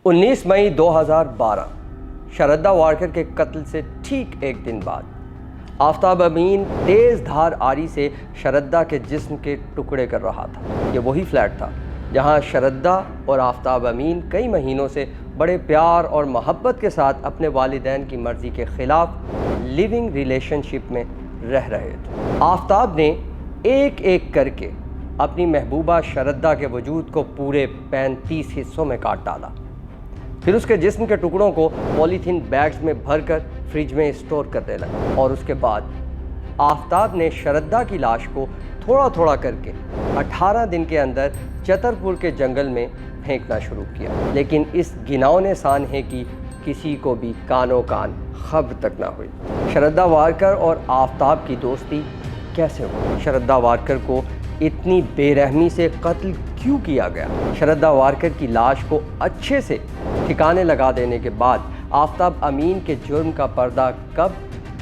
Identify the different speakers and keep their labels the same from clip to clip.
Speaker 1: 19 मई 2012 शरदा वारकर के कत्ल से ठीक एक दिन बाद आफ्ताब अमीन तेज़ धार आरी से शरदा के जिस्म के टुकड़े कर रहा था। ये वही फ्लैट था जहां शरदा और आफ्ताब अमीन कई महीनों से बड़े प्यार और मोहब्बत के साथ अपने वालिदैन की मर्ज़ी के ख़िलाफ़ लिविंग रिलेशनशिप में रह रहे थे। आफ्ताब ने एक एक करके अपनी महबूबा शरदा के वजूद को पूरे 35 हिस्सों में काट डाला। फिर उसके जिस्म के टुकड़ों को पॉलीथीन बैग्स में भरकर फ्रिज में स्टोर करने लगा और उसके बाद आफ्ताब ने शरदा की लाश को थोड़ा थोड़ा करके 18 दिन के अंदर चतरपुर के जंगल में फेंकना शुरू किया। लेकिन इस घिनौने सानहे की किसी को भी कानो कान खबर तक ना हुई। शरदा वारकर और आफ्ताब की दोस्ती कैसे हुई? शरदा वारकर को इतनी बेरहमी से कत्ल क्यों किया गया? शरदा वारकर की लाश को अच्छे से ठिकाने लगा देने के बाद आफ्ताब अमीन के जुर्म का पर्दा कब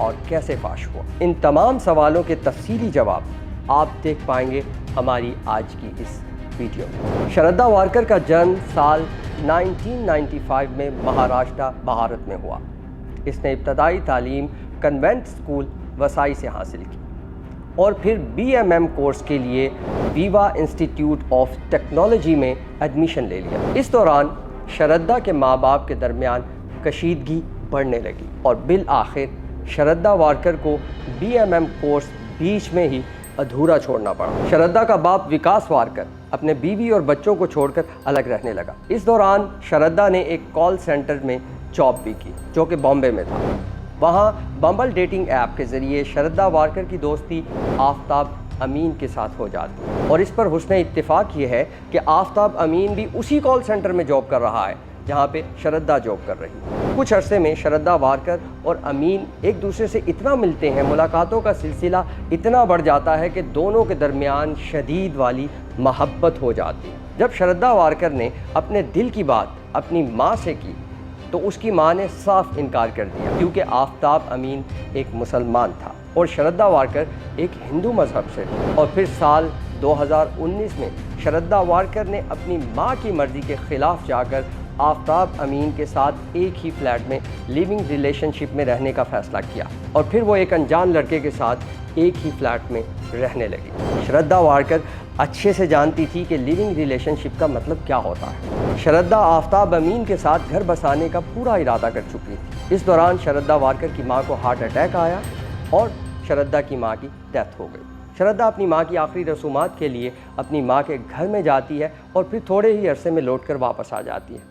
Speaker 1: और कैसे फाश हुआ? इन तमाम सवालों के तफसीली जवाब आप देख पाएंगे हमारी आज की इस वीडियो में। शरदा वारकर का जन्म साल 1995 में महाराष्ट्र, भारत में हुआ। इसने इब्तदाई तालीम कन्वेंट स्कूल वसाई से हासिल की और फिर BMM कोर्स के लिए वीवा इंस्टीट्यूट ऑफ टेक्नोलॉजी में एडमिशन ले लिया। इस दौरान शरदा के माँ बाप के दरमियान कशीदगी बढ़ने लगी और बिल आखिर शरदा वारकर को BMM कोर्स बीच में ही अधूरा छोड़ना पड़ा। शरदा का बाप विकास वारकर अपने बीवी और बच्चों को छोड़कर अलग रहने लगा। इस दौरान शरदा ने एक कॉल सेंटर में जॉब भी की जो कि बॉम्बे में था। वहाँ बम्बल डेटिंग ऐप के ज़रिए शरदा वारकर की दोस्ती आफ्ताब अमीन के साथ हो जाती और इस पर हुस्न इत्तेफाक ये है कि आफ्ताब अमीन भी उसी कॉल सेंटर में जॉब कर रहा है जहाँ पे शरदा जॉब कर रही है। कुछ अरसे में शरदा वारकर और अमीन एक दूसरे से इतना मिलते हैं, मुलाकातों का सिलसिला इतना बढ़ जाता है कि दोनों के दरमियान शदीद वाली मोहब्बत हो जाती है। जब शरदा वारकर ने अपने दिल की बात अपनी माँ से की तो उसकी माँ ने साफ इनकार कर दिया क्योंकि आफ्ताब अमीन एक मुसलमान था और शरदा वारकर एक हिंदू मज़हब से। और फिर साल 2019 में शरदा वारकर ने अपनी माँ की मर्ज़ी के ख़िलाफ़ जाकर आफ्ताब अमीन के साथ एक ही फ्लैट में लिविंग रिलेशनशिप में रहने का फ़ैसला किया और फिर वो एक अनजान लड़के के साथ एक ही फ्लैट में रहने लगी। शरदा वारकर अच्छे से जानती थी कि लिविंग रिलेशनशिप का मतलब क्या होता है। शरदा आफ्ताब अमीन के साथ घर बसाने का पूरा इरादा कर चुकी थी। इस दौरान शरदा वारकर की माँ को हार्ट अटैक आया और शरदा की माँ की डेथ हो गई। शरदा अपनी माँ की आखिरी रसूमात के लिए अपनी माँ के घर में जाती है और फिर थोड़े ही अरसे में लौटकर वापस आ जाती है।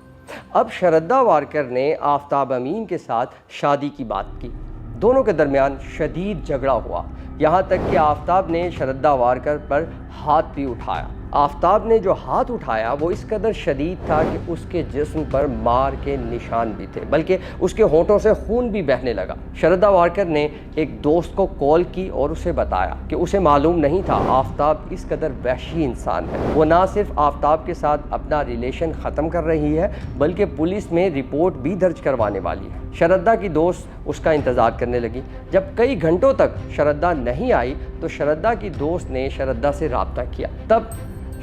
Speaker 1: अब शरदा वारकर ने आफ्ताब अमीन के साथ शादी की बात की। दोनों के दरमियान शदीद झगड़ा हुआ, यहाँ तक कि आफ्ताब ने शरदा वारकर पर हाथ भी उठाया। आफ्ताब ने जो हाथ उठाया वो इस कदर शदीद था कि उसके जिस्म पर मार के निशान भी थे, बल्कि उसके होंठों से खून भी बहने लगा। शरदा वारकर ने एक दोस्त को कॉल की और उसे बताया कि उसे मालूम नहीं था आफ्ताब इस कदर वहशी इंसान है। वो ना सिर्फ आफ्ताब के साथ अपना रिलेशन ख़त्म कर रही है बल्कि पुलिस में रिपोर्ट भी दर्ज करवाने वाली है। शरदा की दोस्त उसका इंतज़ार करने लगी। जब कई घंटों तक शरदा नहीं आई तो शरदा की दोस्त ने शरदा से रब्ता किया। तब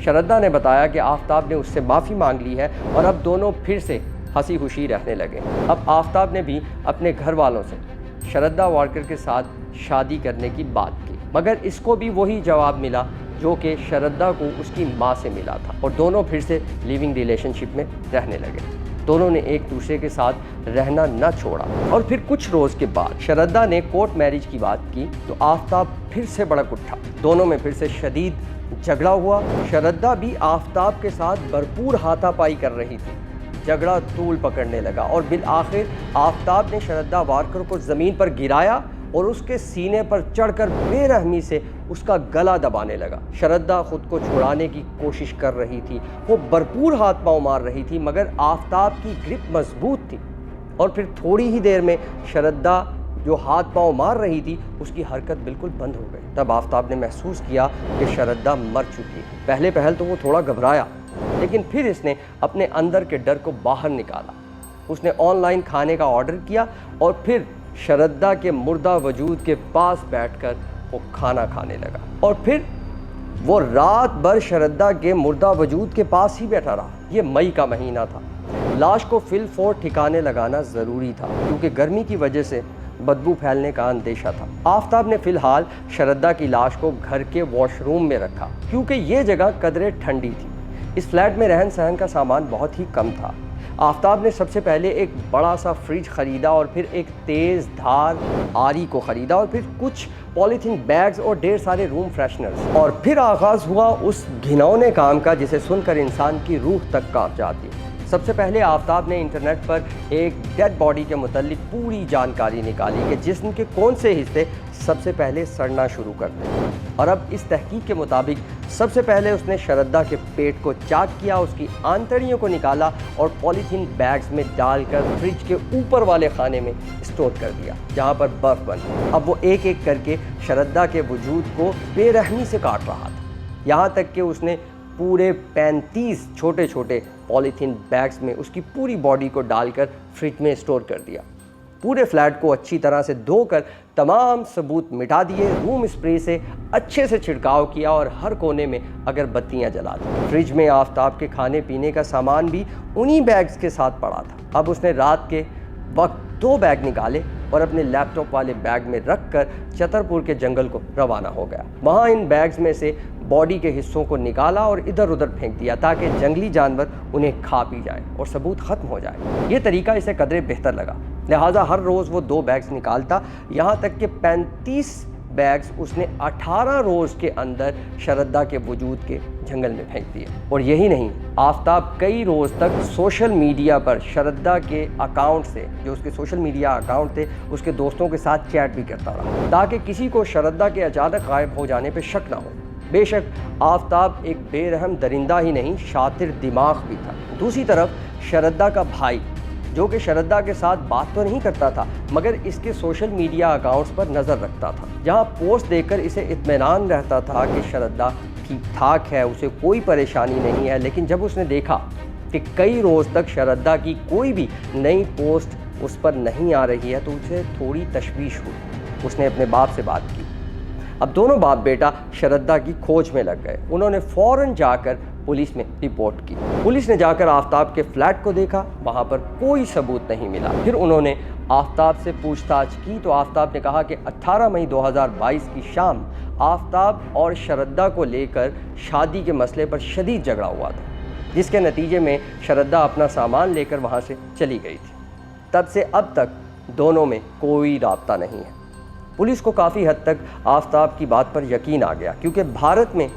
Speaker 1: शरदा ने बताया कि आफ्ताब ने उससे माफ़ी मांग ली है और अब दोनों फिर से हंसी खुशी रहने लगे। अब आफ्ताब ने भी अपने घर वालों से शरदा वारकर के साथ शादी करने की बात की, मगर इसको भी वही जवाब मिला जो कि शरदा को उसकी माँ से मिला था और दोनों फिर से लिविंग रिलेशनशिप में रहने लगे। दोनों ने एक दूसरे के साथ रहना न छोड़ा और फिर कुछ रोज़ के बाद शरदा ने कोर्ट मैरिज की बात की तो आफ्ताब फिर से भड़क उठा। दोनों में फिर से शदीद झगड़ा हुआ। शरदा भी आफ्ताब के साथ भरपूर हाथापाई कर रही थी। झगड़ा तूल पकड़ने लगा और बिल आखिर आफ्ताब ने शरदा वारकर को ज़मीन पर गिराया और उसके सीने पर चढ़कर बेरहमी से उसका गला दबाने लगा। शरदा खुद को छुड़ाने की कोशिश कर रही थी, वो भरपूर हाथ पाँव मार रही थी, मगर आफ्ताब की ग्रिप मजबूत थी और फिर थोड़ी ही देर में शरदा जो हाथ पाँव मार रही थी उसकी हरकत बिल्कुल बंद हो गई। तब आफ्ताब ने महसूस किया कि शरदा मर चुकी है। पहले तो वो थोड़ा घबराया, लेकिन फिर इसने अपने अंदर के डर को बाहर निकाला। उसने ऑनलाइन खाने का ऑर्डर किया और फिर शरदा के मुर्दा वजूद के पास बैठकर वो खाना खाने लगा और फिर वो रात भर शरदा के मुर्दा वजूद के पास ही बैठा रहा। ये मई का महीना था। लाश को फिलफोर ठिकाने लगाना ज़रूरी था क्योंकि गर्मी की वजह से बदबू फैलने का अंदेशा था। आफ्ताब ने फिलहाल शरद्दा की लाश को घर के वॉशरूम में रखा क्योंकि ये जगह कदरे ठंडी थी। इस फ्लैट में रहन सहन का सामान बहुत ही कम था। आफ्ताब ने सबसे पहले एक बड़ा सा फ्रिज ख़रीदा और फिर एक तेज़ धार आरी को ख़रीदा और फिर कुछ पॉलीथीन बैग्स और ढेर सारे रूम फ्रेशनर्स। और फिर आगाज़ हुआ उस घिनौने काम का जिसे सुनकर इंसान की रूह तक कांप जाती है। सबसे पहले आफ्ताब ने इंटरनेट पर एक डेड बॉडी के मुतालिक पूरी जानकारी निकाली कि जिस्म के कौन से हिस्से सबसे पहले सड़ना शुरू करते हैं। और अब इस तहकीक के मुताबिक सबसे पहले उसने शरद्दा के पेट को चाक किया, उसकी आंतड़ियों को निकाला और पॉलीथीन बैग्स में डालकर फ्रिज के ऊपर वाले खाने में स्टोर कर दिया जहां पर बर्फ़ बनी। अब वो एक एक करके शरद्दा के वजूद को बेरहमी से काट रहा था, यहाँ तक कि उसने पूरे 35 छोटे छोटे पॉलीथीन बैग्स में उसकी पूरी बॉडी को डालकर फ्रिज में स्टोर कर दिया। पूरे फ्लैट को अच्छी तरह से धोकर तमाम सबूत मिटा दिए, रूम स्प्रे से अच्छे से छिड़काव किया और हर कोने में अगरबत्तियां जला दी। फ्रिज में आफ्ताब के खाने पीने का सामान भी उन्हीं बैग्स के साथ पड़ा था। अब उसने रात के वक्त 2 बैग निकाले और अपने लैपटॉप वाले बैग में रखकर छतरपुर के जंगल को रवाना हो गया। वहाँ इन बैग्स में से बॉडी के हिस्सों को निकाला और इधर उधर फेंक दिया ताकि जंगली जानवर उन्हें खा पी जाए और सबूत ख़त्म हो जाए। ये तरीका इसे कदरे बेहतर लगा, लिहाजा हर रोज़ वो 2 बैग्स निकालता, यहाँ तक कि 35 बैग्स उसने 18 रोज़ के अंदर शरद्दा के वजूद के जंगल में फेंक दिए। और यही नहीं, आफ्ताब कई रोज़ तक सोशल मीडिया पर शरद्दा के अकाउंट से, जो उसके सोशल मीडिया अकाउंट थे, उसके दोस्तों के साथ चैट भी करता रहा ताकि किसी को शरद्दा के अचानक गायब हो जाने पर शक ना हो। बेशक आफ्ताब एक बेरहम दरिंदा ही नहीं, शातिर दिमाग भी था। दूसरी तरफ शरद्दा का भाई, जो कि शरद्दा के साथ बात तो नहीं करता था मगर इसके सोशल मीडिया अकाउंट्स पर नज़र रखता था, जहां पोस्ट देखकर इसे इत्मीनान रहता था कि शरद्दा ठीक ठाक है, उसे कोई परेशानी नहीं है। लेकिन जब उसने देखा कि कई रोज़ तक शरद्दा की कोई भी नई पोस्ट उस पर नहीं आ रही है तो उसे थोड़ी तशवीश हुई। उसने अपने बाप से बात की। अब दोनों बाप बेटा शरद्दा की खोज में लग गए। उन्होंने फ़ौरन जाकर पुलिस में रिपोर्ट की। पुलिस ने जाकर आफ्ताब के फ्लैट को देखा, वहाँ पर कोई सबूत नहीं मिला। फिर उन्होंने आफ्ताब से पूछताछ की तो आफ्ताब ने कहा कि 18 मई 2022 की शाम आफ्ताब और शरद्दा को लेकर शादी के मसले पर शदीद झगड़ा हुआ था, जिसके नतीजे में शरद्दा अपना सामान लेकर वहाँ से चली गई थी। तब से अब तक दोनों में कोई राब्ता नहीं है। पुलिस को काफ़ी हद तक आफ्ताब की बात पर यकीन आ गया क्योंकि भारत में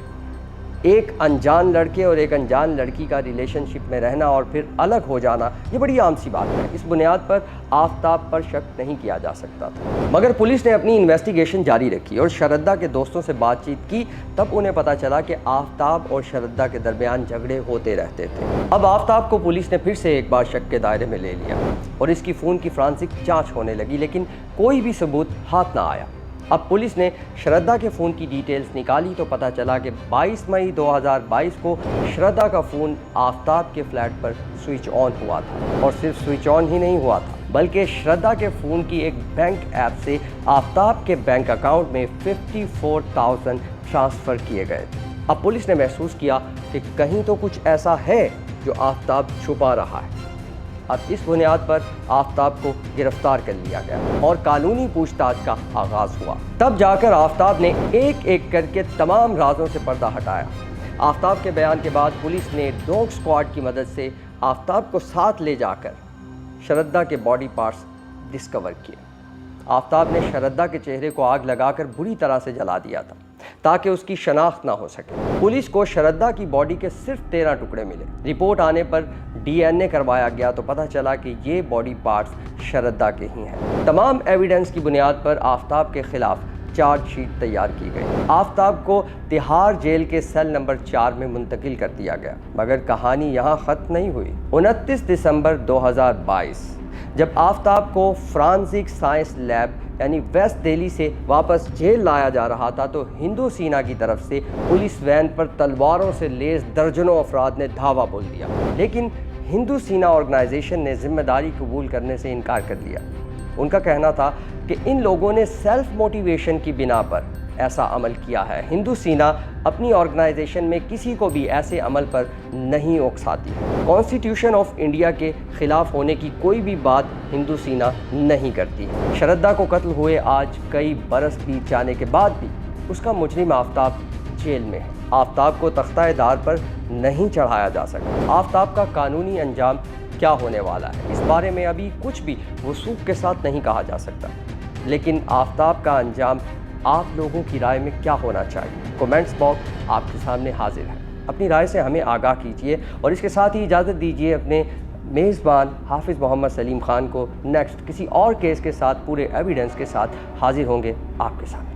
Speaker 1: एक अनजान लड़के और एक अनजान लड़की का रिलेशनशिप में रहना और फिर अलग हो जाना ये बड़ी आम सी बात है। इस बुनियाद पर आफ्ताब पर शक नहीं किया जा सकता था। मगर पुलिस ने अपनी इन्वेस्टिगेशन जारी रखी और शरद्दा के दोस्तों से बातचीत की। तब उन्हें पता चला कि आफ्ताब और शरद्दा के दरमियान झगड़े होते रहते थे। अब आफ्ताब को पुलिस ने फिर से एक बार शक के दायरे में ले लिया और इसकी फ़ोन की फॉरेंसिक जाँच होने लगी, लेकिन कोई भी सबूत हाथ ना आया। अब पुलिस ने शरद्दा के फ़ोन की डिटेल्स निकाली तो पता चला कि 22 मई 2022 को शरद्दा का फ़ोन आफ्ताब के फ्लैट पर स्विच ऑन हुआ था। और सिर्फ स्विच ऑन ही नहीं हुआ था बल्कि शरद्दा के फ़ोन की एक बैंक ऐप से आफ्ताब के बैंक अकाउंट में 54,000 ट्रांसफ़र किए गए थे। अब पुलिस ने महसूस किया कि कहीं तो कुछ ऐसा है जो आफ्ताब छुपा रहा है। अब इस बुनियाद पर आफ्ताब को गिरफ्तार कर लिया गया और कानूनी पूछताछ का आगाज़ हुआ। तब जाकर आफ्ताब ने एक एक करके तमाम राजों से पर्दा हटाया। आफ्ताब के बयान के बाद पुलिस ने डॉग स्क्वाड की मदद से आफ्ताब को साथ ले जाकर शरद्दा के बॉडी पार्ट्स डिस्कवर किए। आफ्ताब ने शरद्दा के चेहरे को आग लगाकर बुरी तरह से जला दिया था ताकि उसकी शनाख्त ना हो सके। पुलिस को शरद्दा की बॉडी के सिर्फ 13 टुकड़े मिले। रिपोर्ट आने पर DNA करवाया गया तो पता चला कि ये बॉडी पार्ट्स शरद्दा के ही हैं। तमाम एविडेंस की बुनियाद पर आफ्ताब के खिलाफ चार्जशीट तैयार की गई। आफ्ताब को तिहाड़ जेल के सेल नंबर 4 में मुंतकिल कर दिया गया। मगर कहानी यहाँ ख़त्म नहीं हुई। 29 दिसंबर 2022 जब आफ्ताब को फ्रांसिक साइंस लैब यानी वेस्ट दिल्ली से वापस जेल लाया जा रहा था तो हिंदू सेना की तरफ से पुलिस वैन पर तलवारों से लैस दर्जनों अफराद ने धावा बोल दिया, लेकिन हिंदू सेना ऑर्गेनाइजेशन ने जिम्मेदारी कबूल करने से इनकार कर दिया। उनका कहना था कि इन लोगों ने सेल्फ मोटिवेशन की बिना पर ایسا عمل کیا ہے۔ ہندو سینا اپنی آرگنائزیشن میں کسی کو بھی ایسے عمل پر نہیں اکساتی۔ کانسٹیٹیوشن آف انڈیا کے خلاف ہونے کی کوئی بھی بات ہندو سینا نہیں کرتی۔ شردھا کو قتل ہوئے آج کئی برس بیت جانے کے بعد بھی اس کا مجرم آفتاب جیل میں ہے۔ آفتاب کو تختہ دار پر نہیں چڑھایا جا سکتا۔ آفتاب کا قانونی انجام کیا ہونے والا ہے اس بارے میں ابھی کچھ بھی وثوق کے ساتھ نہیں کہا جا سکتا، لیکن آفتاب کا انجام آپ لوگوں کی رائے میں کیا ہونا چاہیے؟ کومنٹس باکس آپ کے سامنے حاضر ہے، اپنی رائے سے ہمیں آگاہ کیجیے اور اس کے ساتھ ہی اجازت دیجیے اپنے میزبان حافظ محمد سلیم خان کو نیکسٹ کسی اور کیس کے ساتھ پورے ایویڈنس کے ساتھ حاضر ہوں گے آپ کے سامنے۔